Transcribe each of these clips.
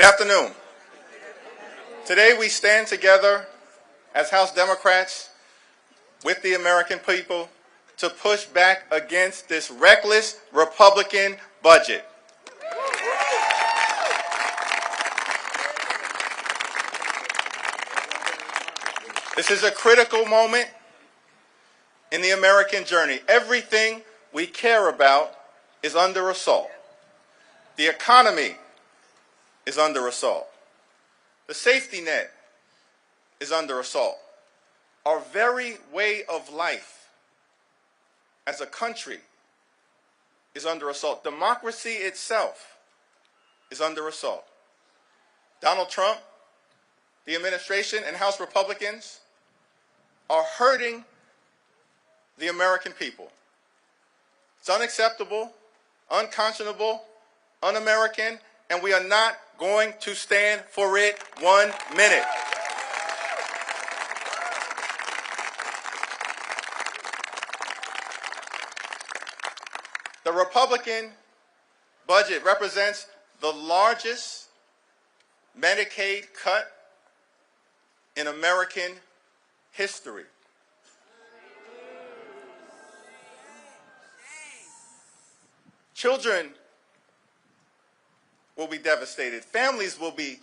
Good afternoon. Today we stand together as House Democrats with the American people to push back against this reckless Republican budget. This is a critical moment in the American journey. Everything we care about is under assault. The economy is under assault. The safety net is under assault. Our very way of life as a country is under assault. Democracy itself is under assault. Donald Trump, the administration, and House Republicans are hurting the American people. It's unacceptable, unconscionable, un-American, and we are not going to stand for it 1 minute. The Republican budget represents the largest Medicaid cut in American history. Children will be devastated. Families will be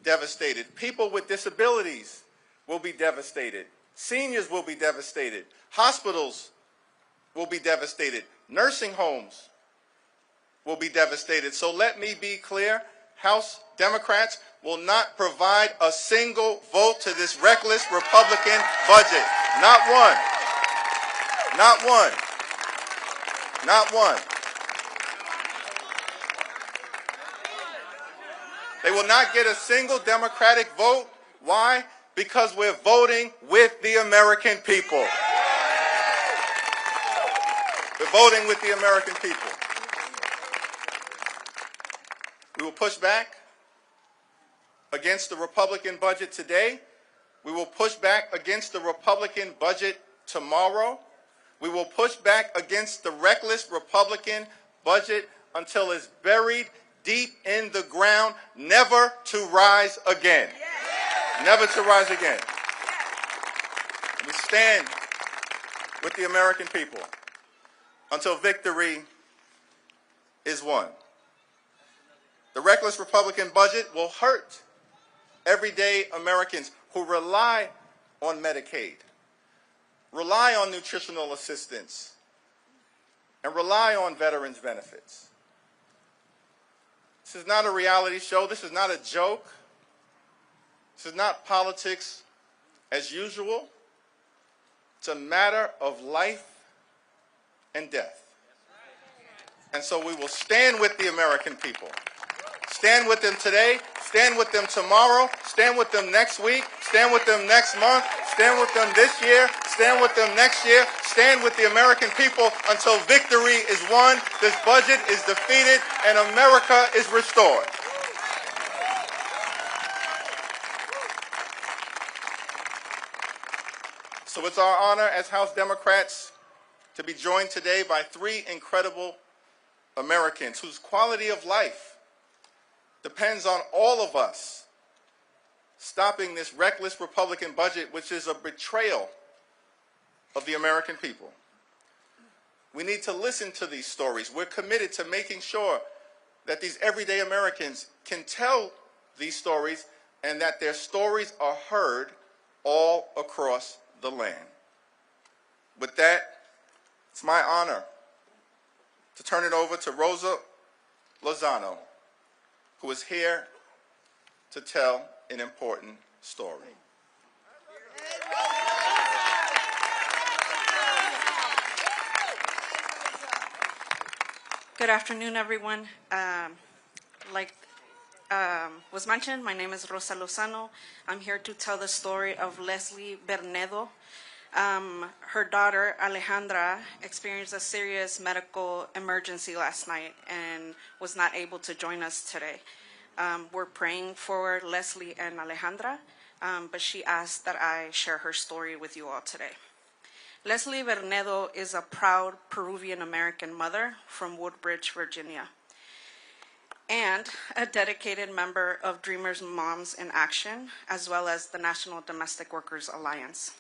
devastated. People with disabilities will be devastated. Seniors will be devastated. Hospitals will be devastated. Nursing homes will be devastated. So let me be clear. House Democrats will not provide a single vote to this reckless Republican budget. Not one. Not one. Not one. They will not get a single Democratic vote. Why? Because we're voting with the American people. We're voting with the American people. We will push back against the Republican budget today. We will push back against the Republican budget tomorrow. We will push back against the reckless Republican budget until it's buried deep in the ground, never to rise again. Never to rise again. We stand with the American people until victory is won. The reckless Republican budget will hurt everyday Americans who rely on Medicaid, rely on nutritional assistance, and rely on veterans' benefits. This is not a reality show. This is not a joke. This is not politics as usual. It's a matter of life and death. And so we will stand with the American people. Stand with them today, stand with them tomorrow, stand with them next week, stand with them next month, stand with them this year, stand with them next year, stand with the American people until victory is won, this budget is defeated, and America is restored. So it's our honor as House Democrats to be joined today by three incredible Americans whose quality of life depends on all of us stopping this reckless Republican budget, which is a betrayal of the American people. We need to listen to these stories. We're committed to making sure that these everyday Americans can tell these stories and that their stories are heard all across the land. With that, it's my honor to turn it over to Rosa Lozano, who is here to tell an important story. Good afternoon, everyone. Like was mentioned, my name is Rosa Lozano. I'm here to tell the story of Leslie Bernedo. Her daughter, Alejandra, experienced a serious medical emergency last night and was not able to join us today. We're praying for Leslie and Alejandra, but she asked that I share her story with you all today. Leslie Bernedo is a proud Peruvian-American mother from Woodbridge, Virginia. and a dedicated member of Dreamers Moms in Action, as well as the National Domestic Workers Alliance.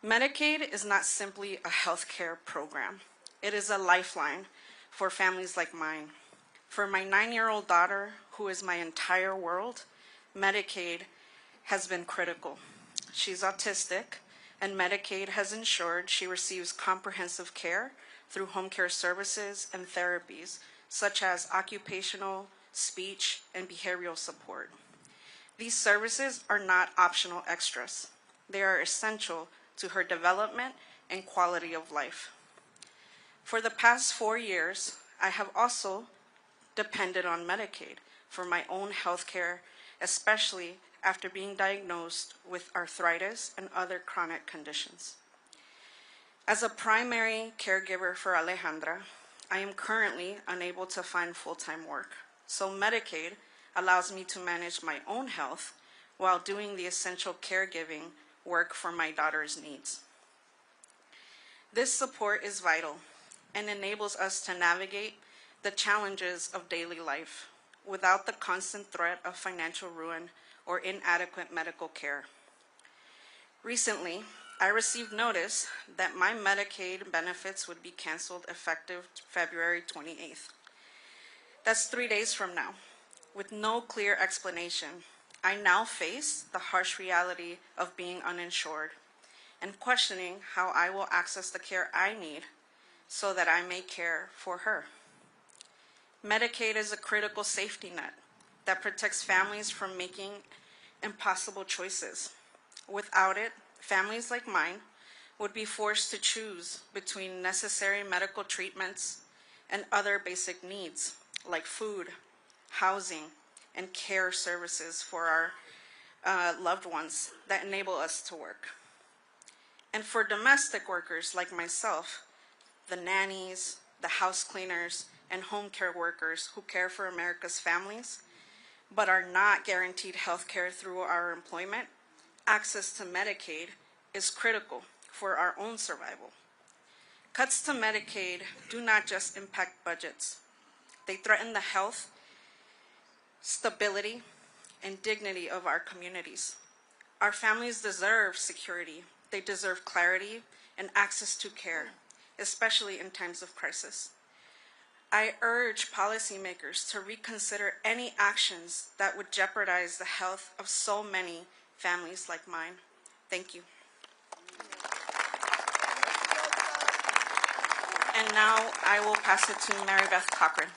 Medicaid is not simply a health care program. It is a lifeline for families like mine. For my 9-year-old daughter, who is my entire world, Medicaid has been critical. She's autistic, and Medicaid has ensured she receives comprehensive care through home care services and therapies, such as occupational, speech, and behavioral support. These services are not optional extras. They are essential to her development and quality of life. For the past 4 years, I have also depended on Medicaid for my own health care, especially after being diagnosed with arthritis and other chronic conditions. As a primary caregiver for Alejandra, I am currently unable to find full-time work, so Medicaid allows me to manage my own health while doing the essential caregiving work for my daughter's needs. This support is vital and enables us to navigate the challenges of daily life without the constant threat of financial ruin or inadequate medical care. Recently, I received notice that my Medicaid benefits would be canceled effective February 28th. That's 3 days from now. With no clear explanation, I now face the harsh reality of being uninsured and questioning how I will access the care I need so that I may care for her. Medicaid is a critical safety net that protects families from making impossible choices. Without it, families like mine would be forced to choose between necessary medical treatments and other basic needs like food, housing, and care services for our loved ones that enable us to work. And for domestic workers like myself, the nannies, the house cleaners, and home care workers who care for America's families but are not guaranteed health care through our employment, access to Medicaid is critical for our own survival. Cuts to Medicaid do not just impact budgets. They threaten the health, stability, and dignity of our communities. Our families deserve security. They deserve clarity and access to care, especially in times of crisis. I urge policymakers to reconsider any actions that would jeopardize the health of so many families like mine. Thank you. And now I will pass it to Mary Beth Cochran.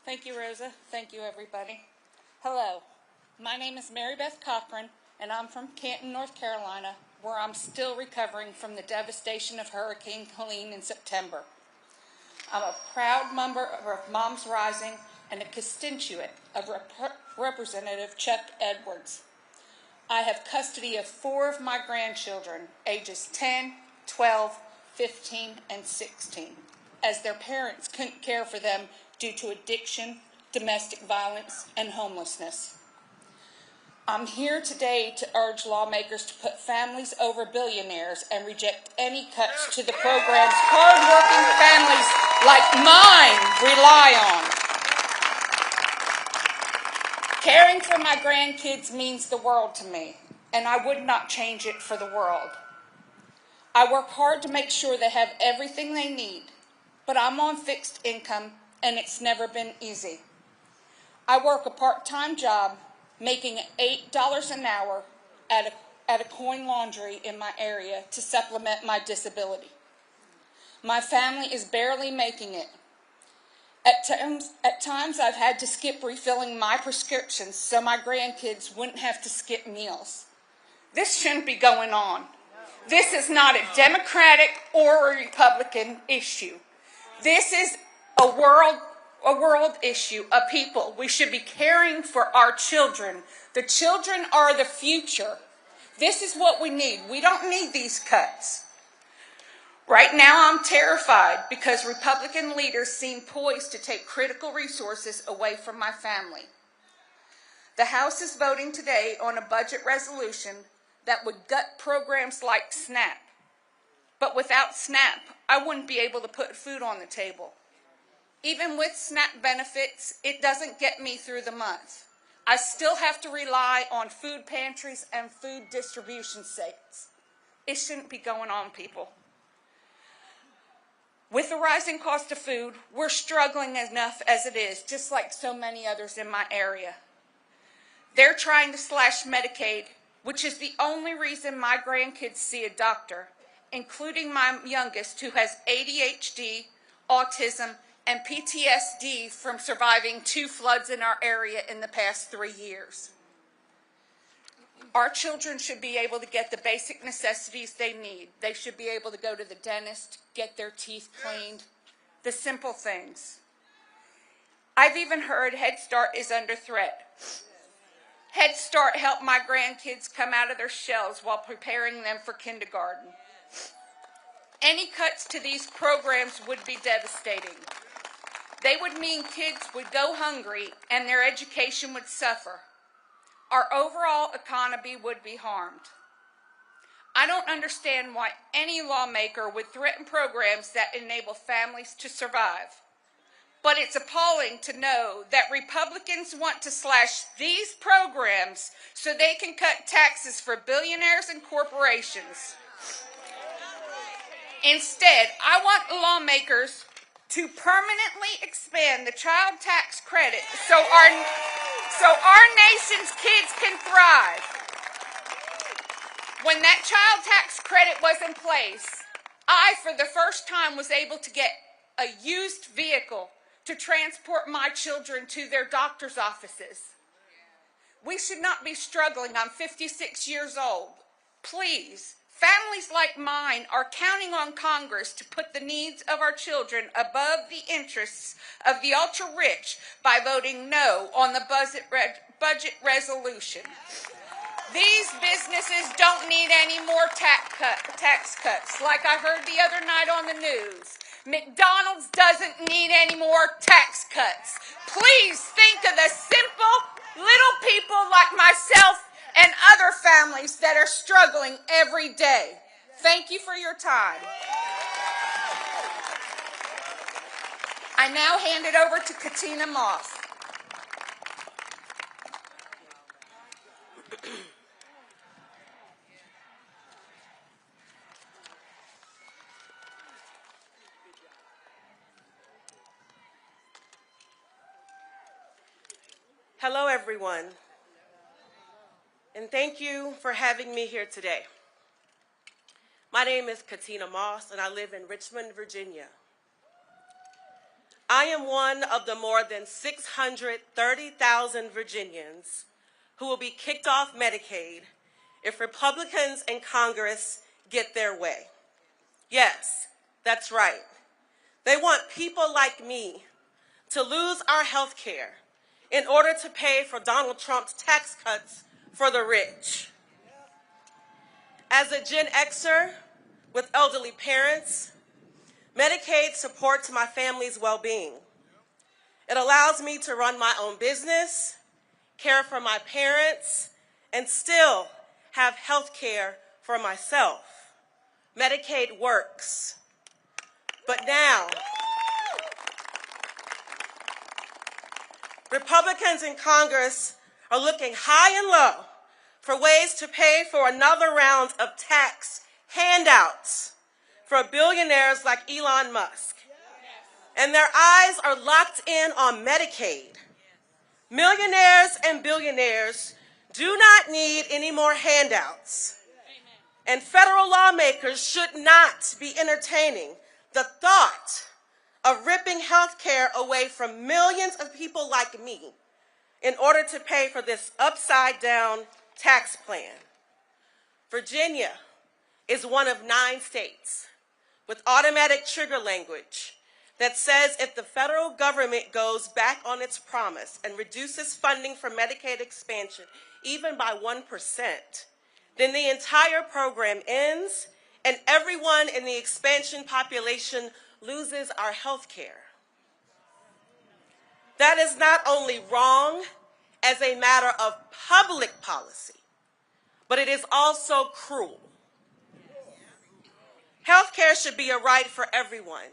Thank you, Rosa. Thank you, everybody. Hello, my name is Mary Beth Cochran, and I'm from Canton, North Carolina, where I'm still recovering from the devastation of Hurricane Helene in September. I'm a proud member of Moms Rising and a constituent of Representative Chuck Edwards. I have custody of 4 of my grandchildren, ages 10, 12, 15, and 16, as their parents couldn't care for them due to addiction, domestic violence, and homelessness. I'm here today to urge lawmakers to put families over billionaires and reject any cuts to the programs hard-working families like mine rely on. Caring for my grandkids means the world to me, and I would not change it for the world. I work hard to make sure they have everything they need, but I'm on fixed income, and it's never been easy. I work a part-time job making $8 an hour at a coin laundry in my area to supplement my disability. My family is barely making it. At times I've had to skip refilling my prescriptions so my grandkids wouldn't have to skip meals. This shouldn't be going on. This is not a Democratic or a Republican issue. This is a world issue, a people. We should be caring for our children. The children are the future. This is what we need. We don't need these cuts. Right now I'm terrified because Republican leaders seem poised to take critical resources away from my family. The House is voting today on a budget resolution that would gut programs like SNAP. But without SNAP, I wouldn't be able to put food on the table. Even with SNAP benefits, it doesn't get me through the month. I still have to rely on food pantries and food distribution sites. It shouldn't be going on, people. With the rising cost of food, we're struggling enough as it is, just like so many others in my area. They're trying to slash Medicaid, which is the only reason my grandkids see a doctor, including my youngest, who has ADHD, autism, and PTSD from surviving 2 floods in our area in the past 3 years. Our children should be able to get the basic necessities they need. They should be able to go to the dentist, get their teeth cleaned, the simple things. I've even heard Head Start is under threat. Head Start helped my grandkids come out of their shells while preparing them for kindergarten. Any cuts to these programs would be devastating. They would mean kids would go hungry and their education would suffer. Our overall economy would be harmed. I don't understand why any lawmaker would threaten programs that enable families to survive. But it's appalling to know that Republicans want to slash these programs so they can cut taxes for billionaires and corporations. Instead, I want lawmakers to permanently expand the child tax credit so our nation's kids can thrive. When that child tax credit was in place, I, for the first time, was able to get a used vehicle to transport my children to their doctor's offices. We should not be struggling. I'm 56 years old. Please, families like mine are counting on Congress to put the needs of our children above the interests of the ultra-rich by voting no on the budget resolution. These businesses don't need any more tax cuts, like I heard the other night on the news. McDonald's doesn't need any more tax cuts. Please think of the simple little people like myself and other families that are struggling every day. Thank you for your time. I now hand it over to Katina Moss. Hello, everyone, and thank you for having me here today. My name is Katina Moss, and I live in Richmond, Virginia. I am one of the more than 630,000 Virginians who will be kicked off Medicaid if Republicans in Congress get their way. Yes, that's right. They want people like me to lose our health care in order to pay for Donald Trump's tax cuts for the rich. As a Gen Xer with elderly parents, Medicaid supports my family's well-being. It allows me to run my own business, care for my parents, and still have health care for myself. Medicaid works. But now, Republicans in Congress are looking high and low for ways to pay for another round of tax handouts for billionaires like Elon Musk. And their eyes are locked in on Medicaid. Millionaires and billionaires do not need any more handouts. And federal lawmakers should not be entertaining the thought of ripping health care away from millions of people like me in order to pay for this upside-down tax plan. Virginia is one of 9 states with automatic trigger language that says if the federal government goes back on its promise and reduces funding for Medicaid expansion even by 1%, then the entire program ends and everyone in the expansion population loses our health care. That is not only wrong as a matter of public policy, but it is also cruel. Health care should be a right for everyone.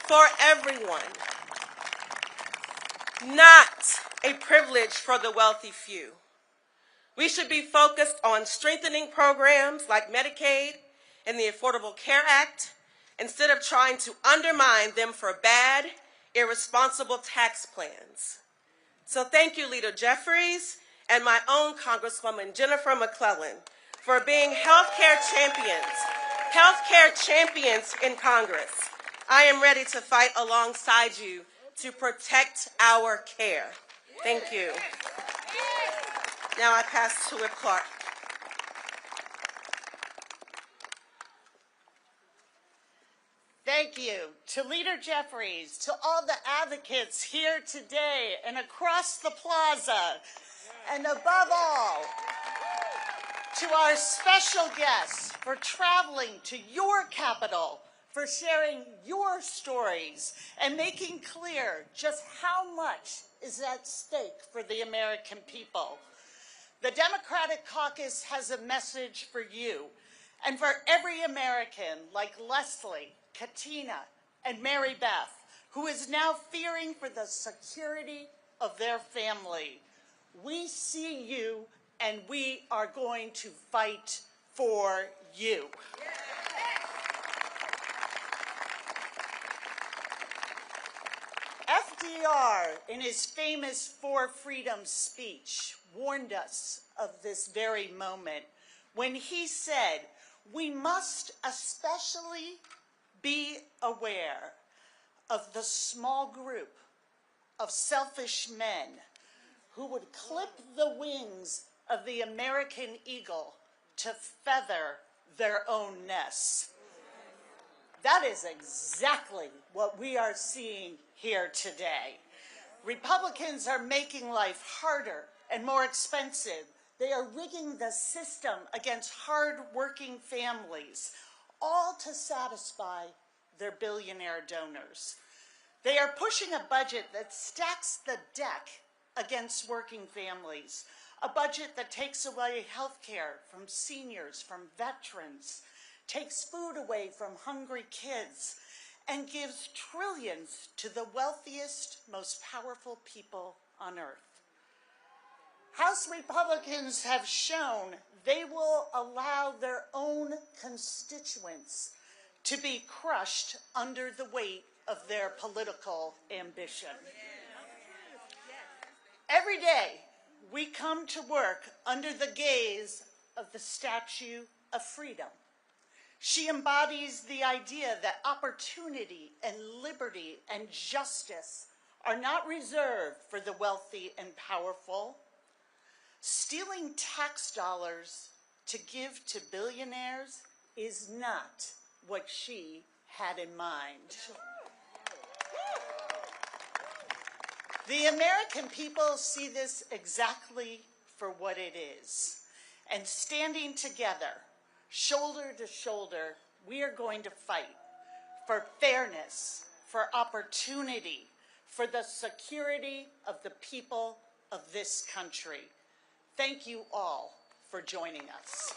For everyone. Not a privilege for the wealthy few. We should be focused on strengthening programs like Medicaid and the Affordable Care Act instead of trying to undermine them for bad, irresponsible tax plans. So thank you, Leader Jeffries, and my own Congresswoman Jennifer McClellan for being healthcare champions in Congress. I am ready to fight alongside you to protect our care. Thank you. Now I pass to Whip Clark. Thank you to Leader Jeffries, to all the advocates here today and across the plaza, and above all, to our special guests for traveling to your capital, for sharing your stories and making clear just how much is at stake for the American people. The Democratic Caucus has a message for you and for every American like Leslie, Katina, and Mary Beth, who is now fearing for the security of their family. We see you, and we are going to fight for you. FDR, in his famous Four Freedoms speech, warned us of this very moment when he said, "We must especially be aware of the small group of selfish men who would clip the wings of the American eagle to feather their own nests." That is exactly what we are seeing here today. Republicans are making life harder and more expensive. They are rigging the system against hard-working families, all to satisfy their billionaire donors. They are pushing a budget that stacks the deck against working families, a budget that takes away health care from seniors, from veterans, takes food away from hungry kids, and gives trillions to the wealthiest, most powerful people on earth. House Republicans have shown they will allow their own constituents to be crushed under the weight of their political ambition. Every day, we come to work under the gaze of the Statue of Freedom. She embodies the idea that opportunity and liberty and justice are not reserved for the wealthy and powerful. Stealing tax dollars to give to billionaires is not what she had in mind. The American people see this exactly for what it is. And standing together, shoulder to shoulder, we are going to fight for fairness, for opportunity, for the security of the people of this country. Thank you all for joining us.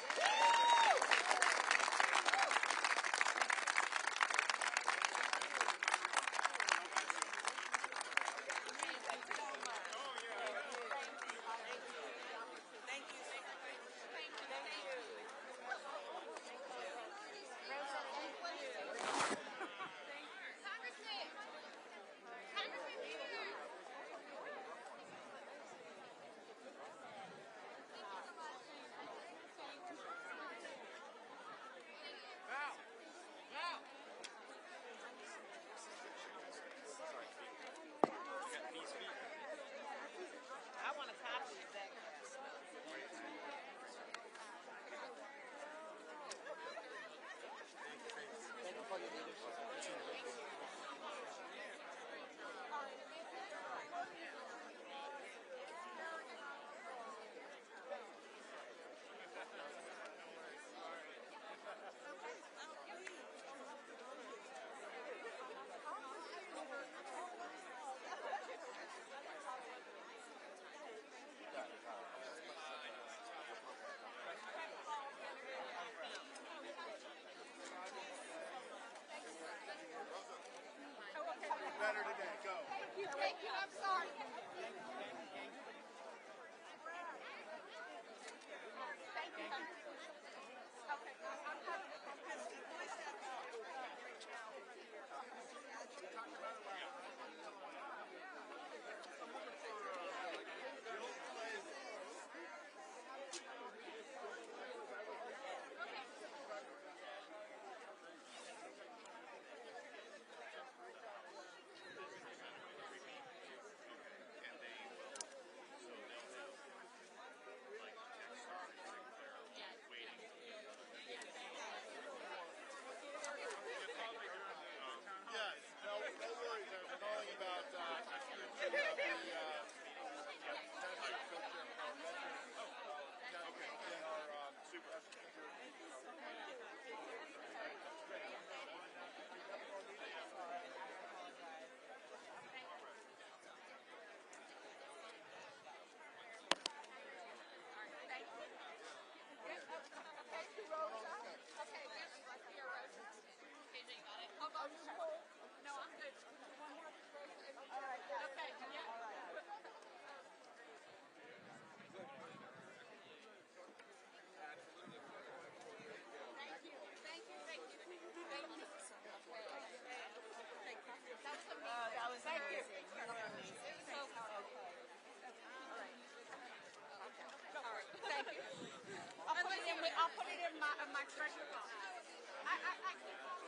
better today. Go. Thank you. I'm sorry. Thank you. Okay. Yes, no worries. I was calling about execution of the That was amazing. Thank you. I'll put it in my treasure box. I